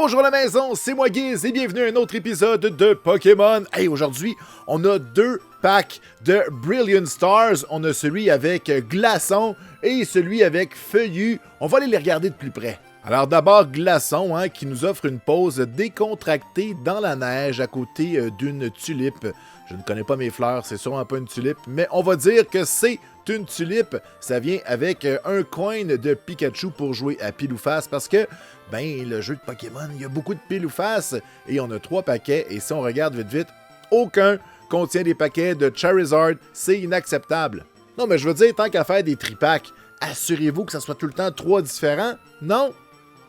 Bonjour la maison, c'est moi Guiz et bienvenue à un autre épisode de Pokémon. Hey, aujourd'hui, on a deux packs de Brilliant Stars. On a celui avec Glaçon et celui avec Feuillu. On va aller les regarder de plus près. Alors d'abord, Glaçon, qui nous offre une pause décontractée dans la neige à côté d'une tulipe. Je ne connais pas mes fleurs, c'est sûrement pas une tulipe, mais on va dire que c'est une tulipe. Ça vient avec un coin de Pikachu pour jouer à pile ou face parce que, le jeu de Pokémon, il y a beaucoup de pile ou face et on a 3 paquets. Et si on regarde vite, aucun contient des paquets de Charizard. C'est inacceptable. Non, mais je veux dire, tant qu'à faire des tripacks, assurez-vous que ça soit tout le temps 3 différents. Non,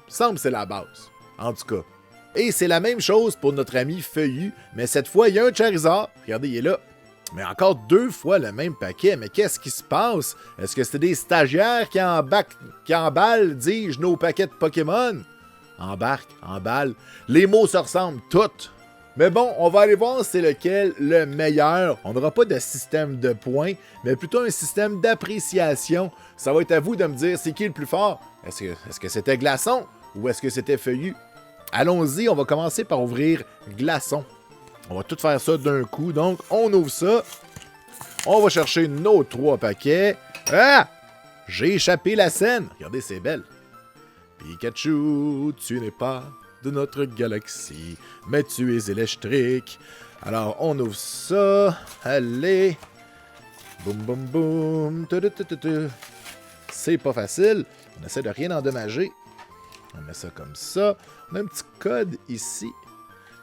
semble que c'est la base. En tout cas. Et c'est la même chose pour notre ami Feuillu, mais cette fois, il y a un Charizard. Regardez, il est là. Mais encore 2 fois le même paquet. Mais qu'est-ce qui se passe? Est-ce que c'est des stagiaires qui emballent, dis-je, nos paquets de Pokémon? Emballe. Les mots se ressemblent toutes. Mais bon, on va aller voir c'est lequel le meilleur. On n'aura pas de système de points, mais plutôt un système d'appréciation. Ça va être à vous de me dire c'est qui le plus fort. Est-ce que c'était Glaçon ou est-ce que c'était Feuillu? Allons-y, on va commencer par ouvrir Glaçon. On va tout faire ça d'un coup, donc on ouvre ça. On va chercher nos 3 paquets. Ah! J'ai échappé la scène. Regardez, c'est belle. Pikachu, tu n'es pas de notre galaxie, mais tu es électrique. Alors, on ouvre ça. Allez. Boum, boum, boum. C'est pas facile. On essaie de rien endommager. On met ça comme ça. On a un petit code ici.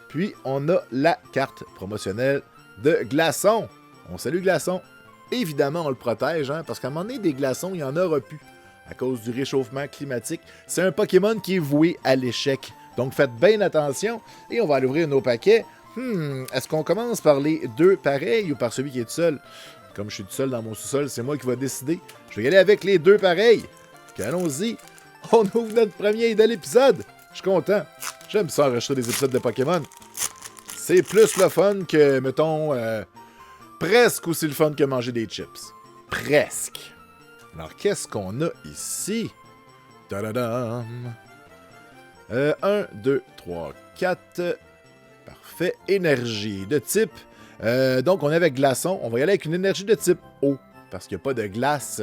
Puis, on a la carte promotionnelle de Glaçon. On salue Glaçon. Évidemment, on le protège, parce qu'à un moment donné, des glaçons, il n'y en aura plus. À cause du réchauffement climatique. C'est un Pokémon qui est voué à l'échec. Donc, faites bien attention. Et on va aller ouvrir nos paquets. Est-ce qu'on commence par les 2 pareils ou par celui qui est tout seul? Comme je suis tout seul dans mon sous-sol, c'est moi qui va décider. Je vais y aller avec les 2 pareils. Puis allons-y. On ouvre notre premier de l'épisode. Je suis content. J'aime ça enregistrer des épisodes de Pokémon. C'est plus le fun que, mettons, presque aussi le fun que manger des chips. Presque. Alors, qu'est-ce qu'on a ici? Ta-da-dam! 1, 2, 3, 4. Parfait. Énergie de type. Donc, on est avec Glaçon. On va y aller avec une énergie de type eau. Parce qu'il n'y a pas de glace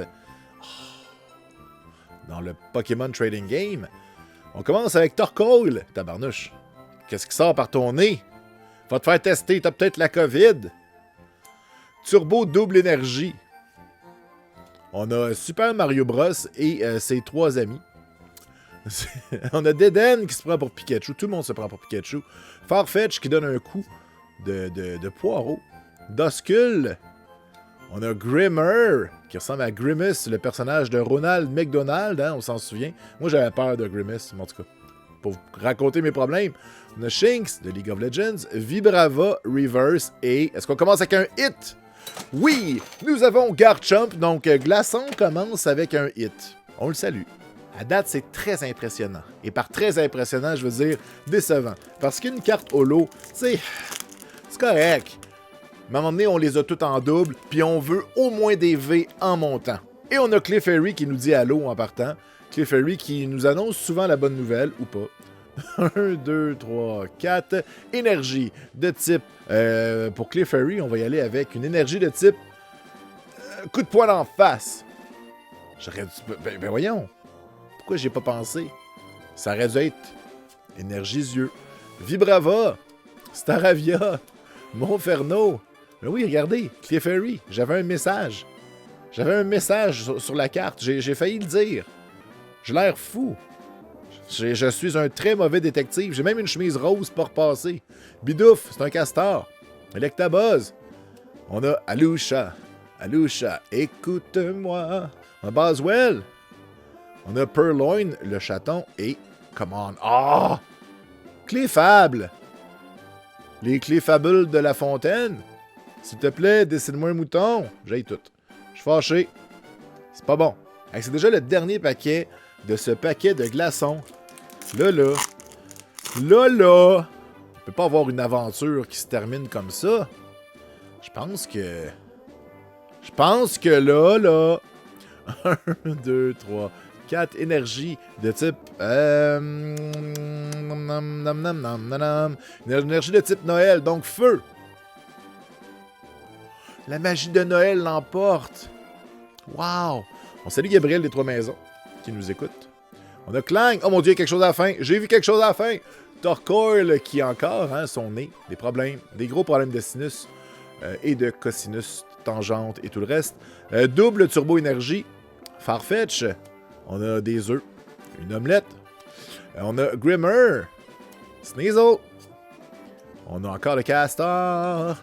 dans le Pokémon Trading Game. On commence avec Torkoal. Tabarnouche. Qu'est-ce qui sort par ton nez? Va te faire tester. T'as peut-être la COVID. Turbo double énergie. On a Super Mario Bros. Et ses 3 amis. On a Deden qui se prend pour Pikachu. Tout le monde se prend pour Pikachu. Farfetch qui donne un coup de poireau. Duskull. On a Grimmer qui ressemble à Grimace, le personnage de Ronald McDonald. On s'en souvient. Moi, j'avais peur de Grimace, en tout cas. Pour vous raconter mes problèmes. On a Shinx de League of Legends. Vibrava, Reverse et... Est-ce qu'on commence avec un hit? Oui! Nous avons Garchomp. Donc, Glaçon commence avec un hit. On le salue. À date, c'est très impressionnant. Et par très impressionnant, je veux dire décevant. Parce qu'une carte holo, c'est correct. Mais à un moment donné, on les a toutes en double, puis on veut au moins des V en montant. Et on a Clefairy qui nous dit allô en partant. Clefairy qui nous annonce souvent la bonne nouvelle, ou pas. 1, 2, 3, 4. Énergie de type... pour Clefairy, on va y aller avec une énergie de type... coup de poing en face. J'aurais dû... voyons. Pourquoi j'ai pas pensé? Ça aurait dû être Énergisieux. Vibrava. Staravia. Monferno. Mais oui, regardez. Clefairy. J'avais un message. J'avais un message sur la carte. J'ai failli le dire. J'ai l'air fou. Je suis un très mauvais détective. J'ai même une chemise rose pour repasser. Bidouf, c'est un castor. Electabuzz. On a Alusha. Alusha, écoute-moi. On a Boswell. On a Purloin, le chaton. Et, come on. Ah! Clefable. Les Cléfables de la fontaine. S'il te plaît, dessine-moi un mouton. J'ai tout. Je suis fâché. C'est pas bon. Hey, c'est déjà le dernier paquet de ce paquet de glaçons. Là. On peut pas avoir une aventure qui se termine comme ça. Je pense que là. 1, 2, 3, 4 énergies de type Une énergie de type Noël, donc feu. La magie de Noël l'emporte. Wow! On salue Gabriel des Trois Maisons qui nous écoute. On a Clang. Oh mon Dieu, quelque chose à la fin. J'ai vu quelque chose à la fin. Torcoil qui a encore son nez, des problèmes, des gros problèmes de sinus et de cosinus, tangente et tout le reste. Double turbo énergie. Farfetch. On a des œufs. Une omelette. On a Grimmer. Sneasel. On a encore le Castor.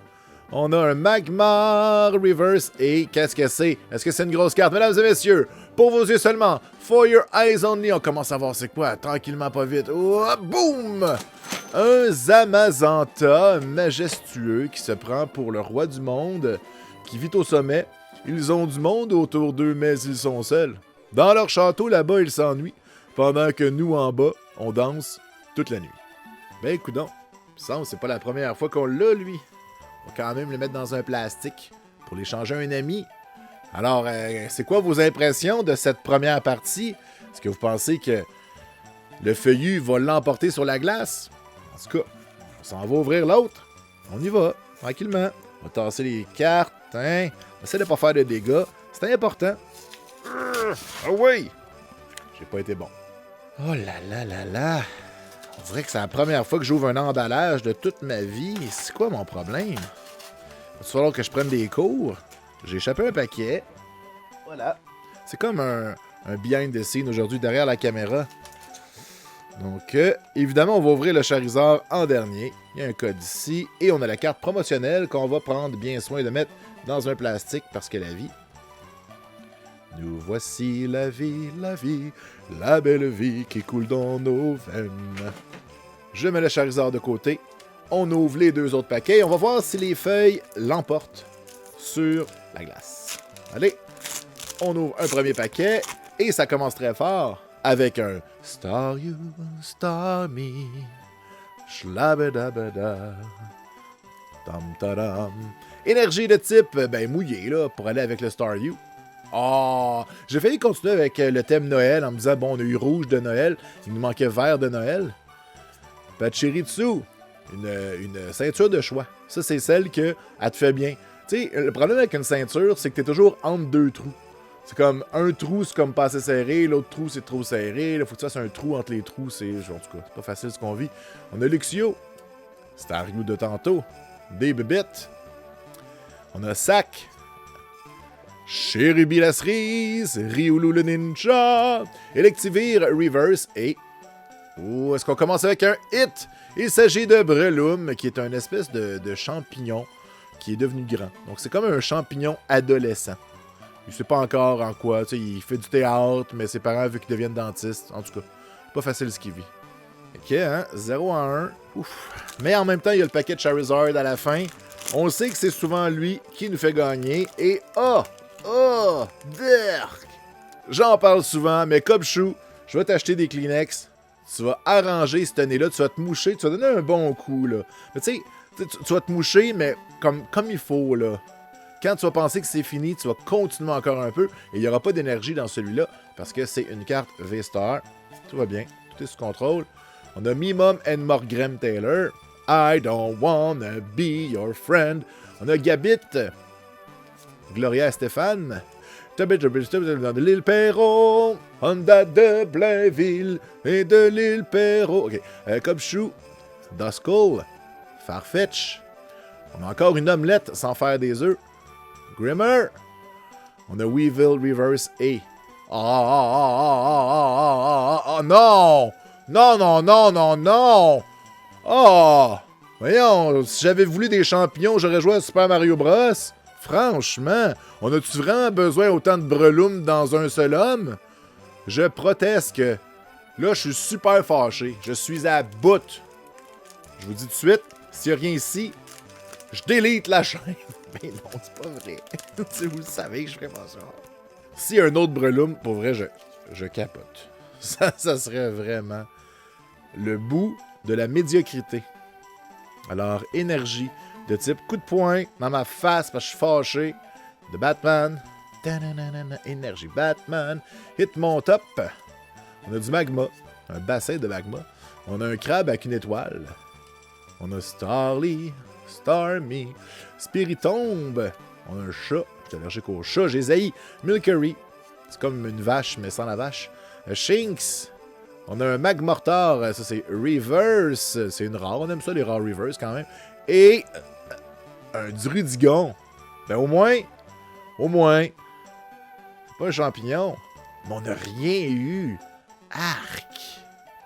On a un Magmar Reverse. Et qu'est-ce que c'est? Est-ce que c'est une grosse carte? Mesdames et messieurs, pour vos yeux seulement, for your eyes only, on commence à voir c'est quoi, tranquillement, pas vite. Oh, boum! Un Zamazanta majestueux qui se prend pour le roi du monde, qui vit au sommet. Ils ont du monde autour d'eux, mais ils sont seuls. Dans leur château, là-bas, ils s'ennuient, pendant que nous, en bas, on danse toute la nuit. Ben, coudonc, c'est pas la première fois qu'on l'a, lui. On va quand même le mettre dans un plastique pour l'échanger à un ami. Alors, c'est quoi vos impressions de cette première partie? Est-ce que vous pensez que le feuillu va l'emporter sur la glace? En tout cas, on s'en va ouvrir l'autre. On y va, tranquillement. On va tasser les cartes. Hein? Essaye de ne pas faire de dégâts. C'est important. Ah oui! J'ai pas été bon. Oh là là là là! On dirait que c'est la première fois que j'ouvre un emballage de toute ma vie. C'est quoi mon problème? Il va falloir que je prenne des cours. J'ai échappé un paquet. Voilà. C'est comme un behind the scene aujourd'hui derrière la caméra. Donc, évidemment, on va ouvrir le Charizard en dernier. Il y a un code ici. Et on a la carte promotionnelle qu'on va prendre bien soin de mettre dans un plastique parce que la vie... Nous voici la vie, la belle vie qui coule dans nos veines. Je mets le Charizard de côté. On ouvre les deux autres paquets. On va voir si les feuilles l'emportent sur la glace. Allez, on ouvre un premier paquet et ça commence très fort avec un Star You, Star Me, Shlabadabada, Tam Tadam. Énergie de type, mouillé, là, pour aller avec le Star You. Oh, j'ai failli continuer avec le thème Noël en me disant, bon, on a eu rouge de Noël, il nous manquait vert de Noël. Pachirisu, une ceinture de choix. Ça, c'est celle que elle te fait bien. Tu sais, le problème avec une ceinture, c'est que t'es toujours entre deux trous. C'est comme un trou, c'est comme pas assez serré, l'autre trou, c'est trop serré. Là, faut que tu fasses un trou entre les trous. En tout cas, c'est pas facile ce qu'on vit. On a Luxio. Star You de tantôt. Des bébites. On a Sac. Cherubi la cerise, Riolu le ninja, Electivire Reverse et... Oh, est-ce qu'on commence avec un hit? Il s'agit de Breloom, qui est un espèce de champignon qui est devenu grand. Donc c'est comme un champignon adolescent. Il sait pas encore en quoi, tu sais, il fait du théâtre, mais ses parents veulent qu'il devienne dentiste. En tout cas, pas facile ce qu'il vit. Ok, hein, 0 à 1. Ouf. Mais en même temps, il y a le paquet de Charizard à la fin. On sait que c'est souvent lui qui nous fait gagner. Et oh, derk! J'en parle souvent, mais comme chou, je vais t'acheter des Kleenex. Tu vas arranger ce nez-là, tu vas te moucher, tu vas donner un bon coup, là. Mais tu sais, tu vas te moucher, mais comme il faut, là. Quand tu vas penser que c'est fini, tu vas continuer encore un peu, et il n'y aura pas d'énergie dans celui-là, parce que c'est une carte V-Star. Tout va bien, tout est sous contrôle. On a Mimom and Morgrem Taylor. I don't wanna be your friend. On a Gabit. Gloria Stéphane. De l'île Perron. Honda de Blainville et de l'île Perron. OK. Cobchou. Duskull. Farfetch. On a encore une omelette sans faire des œufs. Grimmer. On a Weevil Reverse et... non! Non! Oh! Voyons, si j'avais voulu des champignons, j'aurais joué à Super Mario Bros. Franchement, on a-tu vraiment besoin autant de Breloom dans un seul homme? Je proteste que... Là, je suis super fâché. Je suis à bout. Je vous dis tout de suite, s'il n'y a rien ici, je délite la chaîne. Mais non, c'est pas vrai. Vous le savez que je ferais pas ça. S'il y a un autre Breloom, pour vrai, je capote. Ça serait vraiment le bout de la médiocrité. Alors, énergie de type coup de poing dans ma face parce que je suis fâché. De Batman. Énergie Batman. Hit mon top. On a du magma. Un bassin de magma. On a un crabe avec une étoile. On a Starly, Starmie, Spiritombe. On a un chat. Je suis allergique au chat, j'ai zaï. Milcery. C'est comme une vache, mais sans la vache. Shinx. On a un Magmortar. Ça, c'est Reverse. C'est une rare. On aime ça, les rares Reverse, quand même. Et un Drudigon. Ben, au moins, c'est pas un champignon. Mais on n'a rien eu. Arc.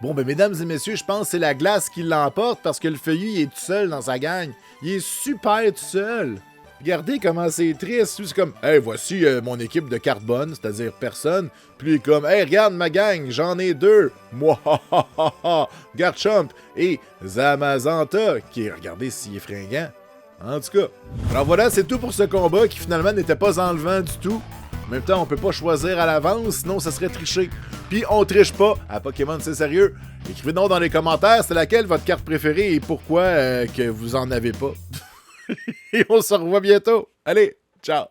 Bon, ben, mesdames et messieurs, je pense que c'est la glace qui l'emporte parce que le feuillu, il est tout seul dans sa gang. Il est super tout seul. Regardez comment c'est triste. C'est comme, hey, voici mon équipe de cartes bonnes, c'est-à-dire personne. Puis il est comme, hey, regarde ma gang, j'en ai 2. Moi, Garchomp et Zamazanta, qui, regardez s'il est fringant. En tout cas. Alors voilà, c'est tout pour ce combat qui finalement n'était pas enlevant du tout. En même temps, on peut pas choisir à l'avance, sinon ça serait tricher. Puis on triche pas à Pokémon, c'est sérieux. Écrivez-nous dans les commentaires, c'est laquelle votre carte préférée et pourquoi que vous en avez pas. Et on se revoit bientôt. Allez, ciao!